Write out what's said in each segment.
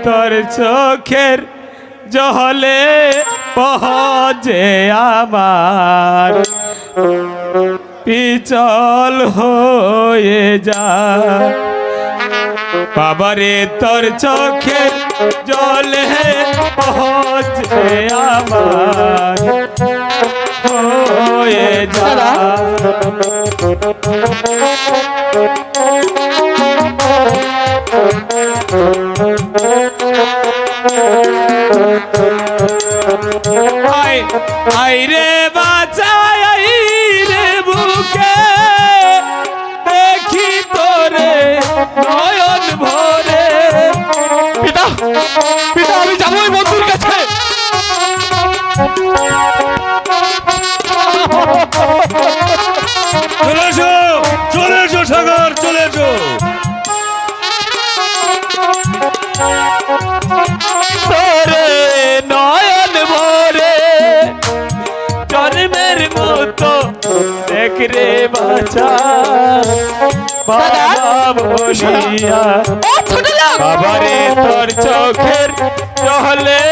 তোর চোখের জলে পহজে আমার পিচল হয়ে যা বাবারে তোর চোখের জলে পহজে আমার হয়ে যা আই রে বাঁচাই আই রে বুকে দেখি তোরে নয়ন ভরে পিতা পিতা আমি যাবো ওই বন্ধুর কাছে। চলে এসো সাগর, চলে এসো। তোরে নয়ন ভরে জন্মের মতো দেখ রে বাছা বাবা বলিয়া বাবারে তোর চোখের জলে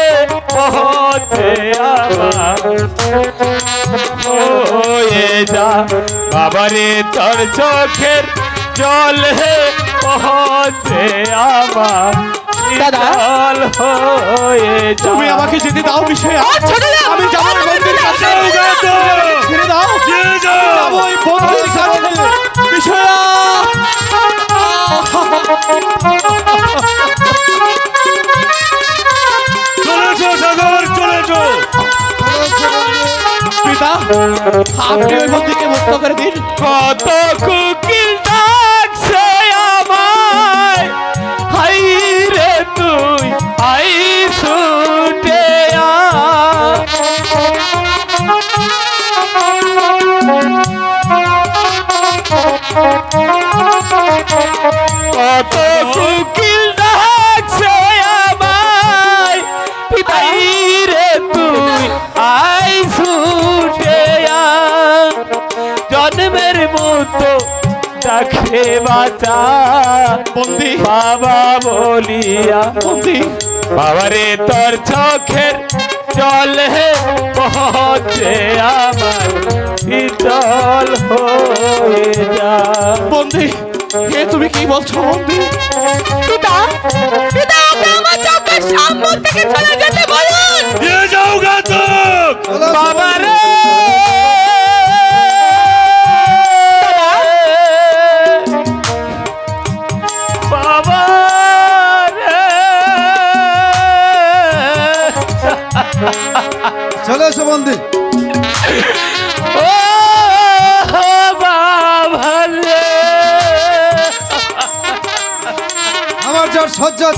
পহতে আমার হয়ে যা বাবারে তোর চোখের জলে পহতে আমার জল হয়ে যা। তুমি আমাকে যেতে দাও বিষয়া, আমি যাবো ওই বন্ধুর কাছে। ছেড়ে দাও, যাবো ওই বন্ধুর কাছে বিষয়া। চলে এসো সাগর, চলে এসো। পিতা আপনি ওই বন্ধুকে মুক্ত করে দিন। কত কুকিল ডাকছে আমায় হাই রে তুই আই ছুটে কত কুকিল ডাকছে আমায় হাই রে তুই আই ছুটে জন্মের মতো ডাকে বাঁচা বন্দি বাবা বলিয়া বন্দি বাবারে তোর চোখের জলে পহচে আমার শীতল হয়ে যা। বন্দি হে তুমি কি বলছো বন্দি? পিতা পিতা আপনি আমার চোখের সামনে থেকে চলে যেতে বলুন। দিয়ে যাও ঘাতক। বাবারে চলে এসো বন্দি। ও বাবা রে আমার যার সজ্জা